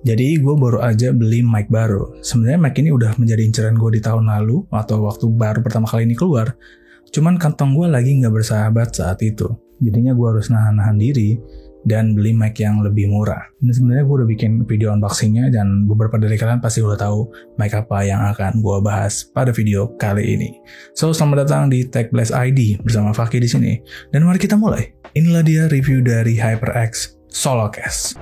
Jadi gue baru aja beli mic baru. Sebenarnya mic ini udah menjadi inceran gue di tahun lalu atau waktu baru pertama kali ini keluar. Cuman kantong gue lagi nggak bersahabat saat itu. Jadinya gue harus nahan-nahan diri dan beli mic yang lebih murah. Dan sebenarnya gue udah bikin video unboxingnya dan beberapa dari kalian pasti udah tahu mic apa yang akan gue bahas pada video kali ini. So, selamat datang di Tech Blast ID bersama Fakih di sini. Dan mari kita mulai. Inilah dia review dari HyperX Solocast.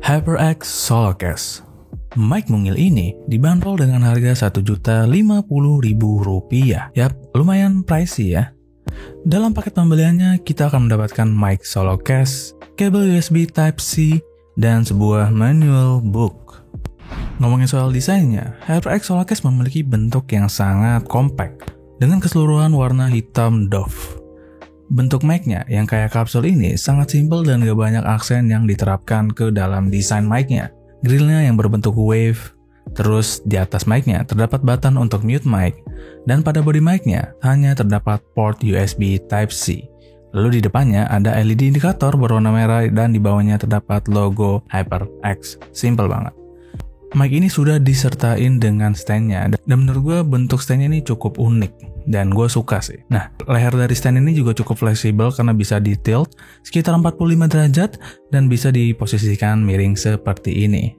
HyperX Solocast. Mic mungil ini dibanderol dengan harga Rp1.050.000. Yap, lumayan pricey ya. Dalam paket pembeliannya, kita akan mendapatkan mic Solocast, kabel USB Type-C, dan sebuah manual book. Ngomongin soal desainnya, HyperX Solocast memiliki bentuk yang sangat compact dengan keseluruhan warna hitam doff. Bentuk mic-nya yang kayak kapsul ini sangat simpel dan gak banyak aksen yang diterapkan ke dalam desain mic-nya. Grillnya yang berbentuk wave, terus di atas mic-nya terdapat button untuk mute mic, dan pada body mic-nya hanya terdapat port USB Type-C. Lalu di depannya ada LED indikator berwarna merah dan di bawahnya terdapat logo HyperX. Simple banget. Mic ini sudah disertain dengan stand-nya, dan menurut gue bentuk stand-nya ini cukup unik, dan gue suka sih. Nah, leher dari stand ini juga cukup fleksibel karena bisa di-tilt sekitar 45 derajat dan bisa diposisikan miring seperti ini.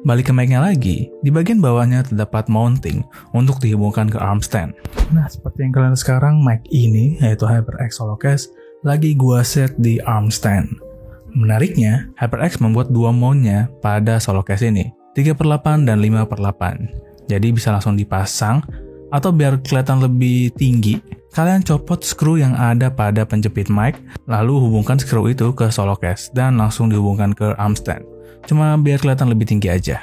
Balik ke mic-nya lagi, di bagian bawahnya terdapat mounting untuk dihubungkan ke arm stand. Nah, seperti yang kalian lihat sekarang, mic ini, yaitu HyperX Solocast, lagi gue set di arm stand. Menariknya, HyperX membuat dua mount-nya pada Solocast ini, 3/8 dan 5/8. Jadi bisa langsung dipasang, atau biar kelihatan lebih tinggi, kalian copot skru yang ada pada penjepit mic, lalu hubungkan skru itu ke Solocast dan langsung dihubungkan ke arm stand. Cuma biar kelihatan lebih tinggi aja.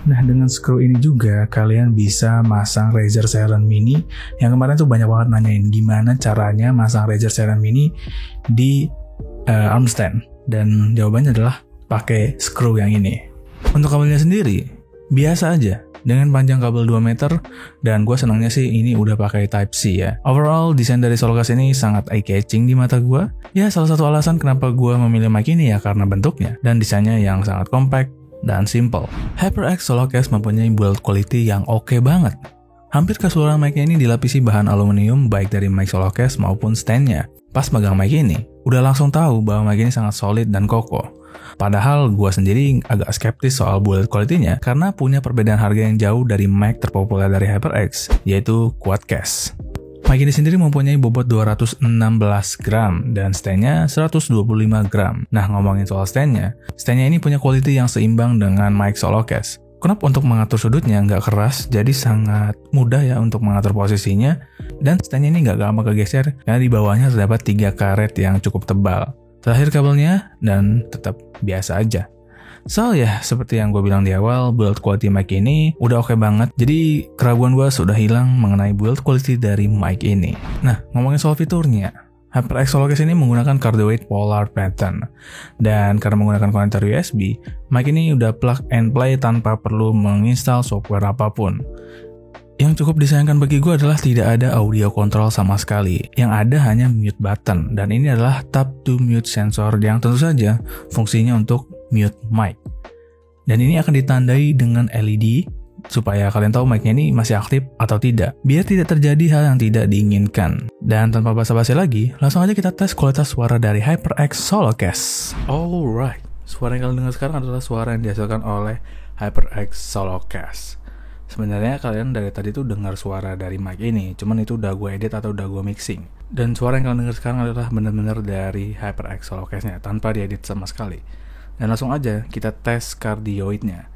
Nah, dengan skru ini juga kalian bisa masang Razer Seiren Mini, yang kemarin tuh banyak banget nanyain gimana caranya masang Razer Seiren Mini di arm stand. Dan jawabannya adalah pakai screw yang ini. Untuk kabelnya sendiri, biasa aja dengan panjang kabel 2 meter, dan gue senangnya sih ini udah pakai Type-C ya. Overall, desain dari Solocast ini sangat eye-catching di mata gue. Ya, salah satu alasan kenapa gue memilih mic ini ya karena bentuknya dan desainnya yang sangat compact dan simple. HyperX Solocast mempunyai build quality yang oke banget. Hampir keseluruhan mic-nya ini dilapisi bahan aluminium baik dari mic Solocast maupun stand-nya. Pas megang mic ini, udah langsung tahu bahwa mic ini sangat solid dan kokoh. Padahal gue sendiri agak skeptis soal build quality-nya karena punya perbedaan harga yang jauh dari mic terpopuler dari HyperX, yaitu Quadcast. Mic ini sendiri mempunyai bobot 216 gram dan stand-nya 125 gram. Nah, ngomongin soal stand-nya ini punya quality yang seimbang dengan mic Solocast. Kenapa untuk mengatur sudutnya nggak keras, jadi sangat mudah ya untuk mengatur posisinya, dan stand-nya ini nggak gampang kegeser karena di bawahnya terdapat 3 karet yang cukup tebal. Terakhir kabelnya, dan tetap biasa aja. So ya, seperti yang gue bilang di awal, build quality mic ini udah oke banget, jadi keraguan gue sudah hilang mengenai build quality dari mic ini. Nah, ngomongin soal fiturnya, HyperX Solocast ini menggunakan cardioid polar pattern, dan karena menggunakan konektor USB, mic ini udah plug and play tanpa perlu menginstal software apapun. Yang cukup disayangkan bagi gue adalah tidak ada audio control sama sekali, yang ada hanya mute button, dan ini adalah tap to mute sensor yang tentu saja fungsinya untuk mute mic. Dan ini akan ditandai dengan LED supaya kalian tahu mic-nya ini masih aktif atau tidak, biar tidak terjadi hal yang tidak diinginkan. Dan tanpa basa-basi lagi, langsung aja kita tes kualitas suara dari HyperX Solocast. Alright, suara yang kalian dengar sekarang adalah suara yang dihasilkan oleh HyperX Solocast. Sebenarnya kalian dari tadi tuh dengar suara dari mic ini, cuman itu udah gue edit atau udah gue mixing. Dan suara yang kalian dengar sekarang adalah benar-benar dari HyperX Solocast-nya, tanpa diedit sama sekali. Dan langsung aja kita tes cardioid-nya.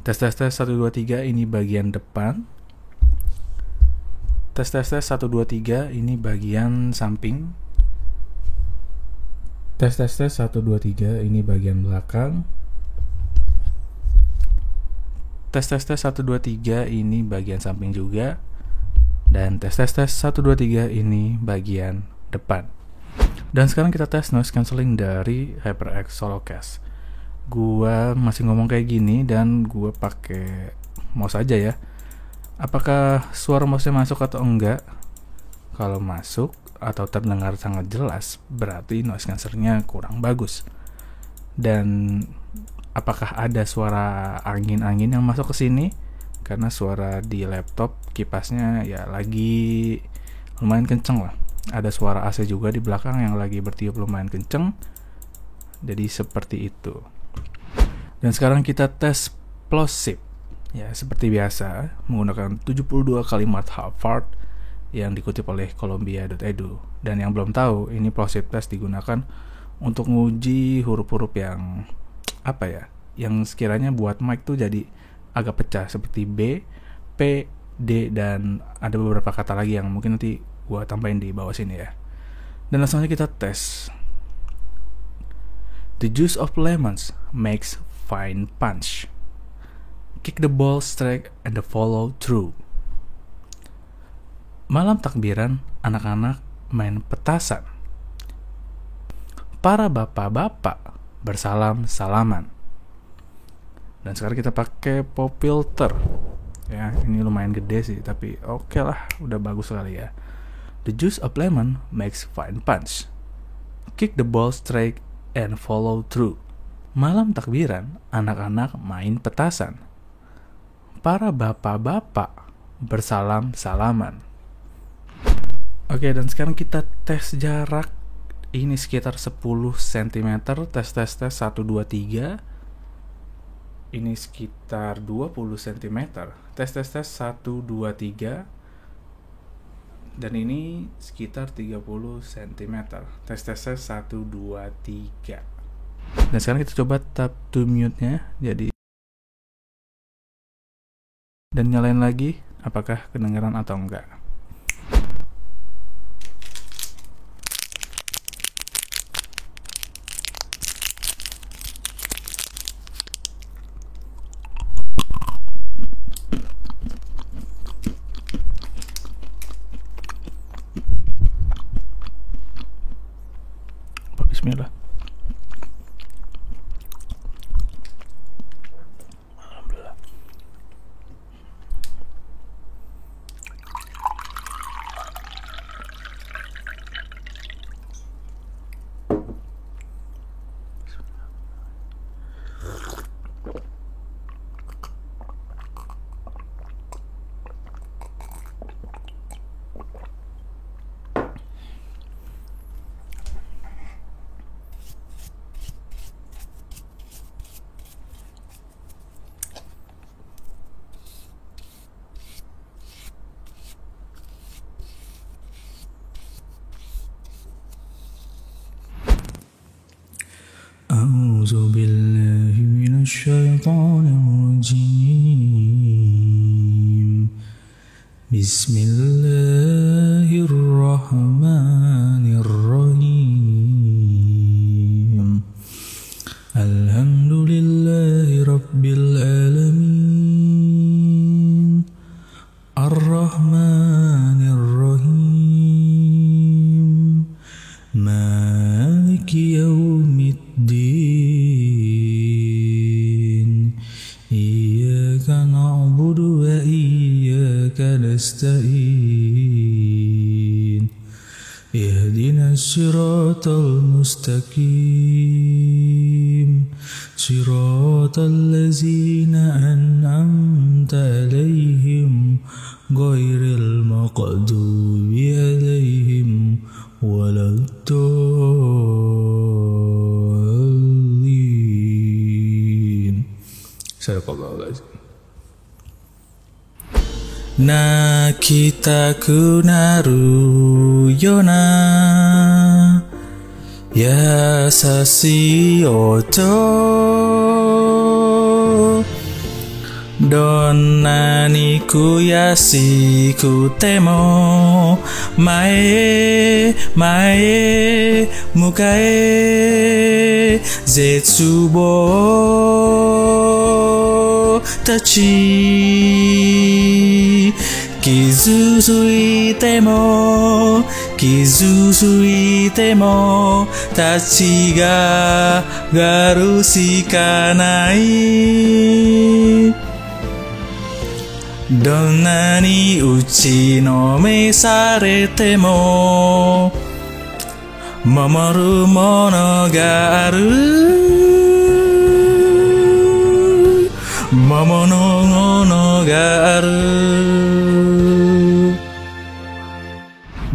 Tes 1 2 3 ini bagian depan. Tes 1 2 3 ini bagian samping. Tes 1 2 3 ini bagian belakang. Tes 1 2 3 ini bagian samping juga. Dan tes 1 2 3 ini bagian depan. Dan sekarang kita tes noise cancelling dari HyperX Solocast. Gua masih ngomong kayak gini dan gua pakai mouse aja ya. Apakah suara mouse-nya masuk atau enggak? Kalau masuk atau terdengar sangat jelas, berarti noise cancelling-nya kurang bagus. Dan apakah ada suara angin-angin yang masuk ke sini? Karena suara di laptop kipasnya ya lagi lumayan kenceng lah. Ada suara AC juga di belakang yang lagi bertiup lumayan kenceng. Jadi seperti itu. Dan sekarang kita tes plosive. Ya, seperti biasa menggunakan 72 kalimat Harvard yang dikutip oleh Columbia.edu. Dan yang belum tahu, ini plosive test digunakan untuk menguji huruf-huruf yang yang sekiranya buat mic tuh jadi agak pecah, seperti B, P, D, dan ada beberapa kata lagi yang mungkin nanti gua tambahin di bawah sini ya. Dan langsung aja kita tes. The juice of lemons makes fine punch. Kick the ball straight and the follow through. Malam takbiran, anak-anak main petasan. Para bapak-bapak bersalam-salaman. Dan sekarang kita pakai pop filter. Ya, ini lumayan gede sih, tapi oke lah, udah bagus sekali ya. The juice of lemon makes fine punch. Kick the ball straight and follow through. Malam takbiran, anak-anak main petasan. Para bapak-bapak bersalam-salaman. Oke, dan sekarang kita tes jarak. Ini sekitar 10 cm. Tes 1, 2, 3. Ini sekitar 20 cm. Tes 1, 2, 3. Dan ini sekitar 30 cm. Tes 1, 2, 3. Dan sekarang kita coba tap to mute-nya. Jadi dan nyalain lagi, apakah kedengaran atau enggak. Bismillah. أعوذ بالله من الشيطان الرجيم بسم الله الرحمن الرحيم الحمد لله رب العالمين الرحمن الرحيم مالك يوم الدين إياك نعبد وإياك نستعين اهدنا الصراط المستقيم صراط الذين أنعمت عليهم غير المغضوب عليهم ولا الضالين. Sadaqallahul-azim. Nakitaku naru yona yasashi oto donna ni kuyashiku temo mae mae mukae zetsubo tachi傷ついても立ち上がるしかないどんなに打ちのめされても守るものがある守るものがある。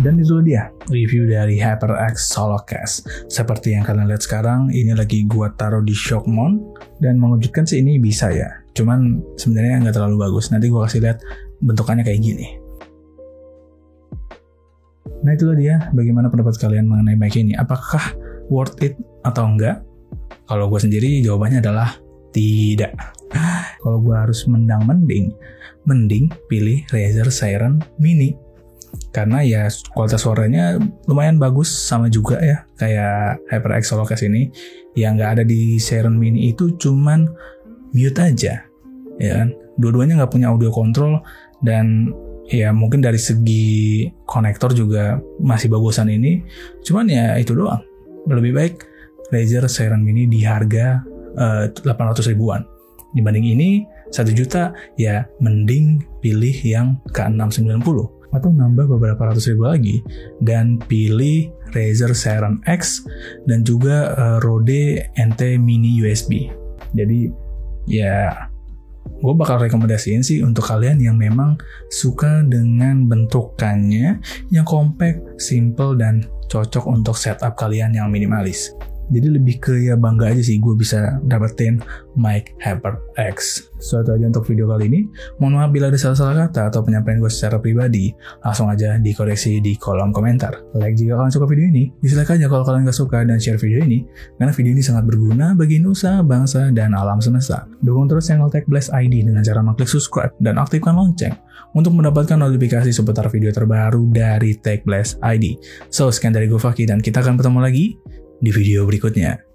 Dan itu dia review dari HyperX Solocast. Seperti yang kalian lihat sekarang, ini lagi gua taruh di Shockmon. Dan mengejutkan sih ini bisa ya. Cuman sebenarnya nggak terlalu bagus. Nanti gua kasih lihat bentukannya kayak gini. Nah itulah dia bagaimana pendapat kalian mengenai mic ini. Apakah worth it atau enggak? Kalau gue sendiri jawabannya adalah tidak. Kalau gue harus mending pilih Razer Seiren Mini. Karena ya kualitas suaranya lumayan bagus, sama juga ya kayak HyperX Solocast ini. Yang nggak ada di Seiren Mini itu cuman mute aja, ya kan? Dua-duanya nggak punya audio control dan ya mungkin dari segi konektor juga masih bagusan ini. Cuman ya itu doang. Lebih baik Razer Seiren Mini di harga 800 ribuan. Dibanding ini 1 juta ya mending pilih yang K690. Atau nambah beberapa ratus ribu lagi dan pilih Razer Seiren X dan juga Rode NT Mini USB. Jadi ya gue bakal rekomendasiin sih untuk kalian yang memang suka dengan bentukannya yang compact, simple, dan cocok untuk setup kalian yang minimalis. Jadi lebih ke ya bangga aja sih gue bisa dapetin mic HyperX. So itu aja untuk video kali ini. Mohon maaf bila ada salah-salah kata atau penyampaian gue secara pribadi. Langsung aja dikoreksi di kolom komentar. Like jika kalian suka video ini, dislike aja kalau kalian gak suka, dan share video ini karena video ini sangat berguna bagi nusa, bangsa, dan alam semesta. Dukung terus channel Tech Blast ID dengan cara mengklik subscribe dan aktifkan lonceng untuk mendapatkan notifikasi seputar video terbaru dari Tech Blast ID. So sekian dari gue Fakih dan kita akan bertemu lagi di video berikutnya.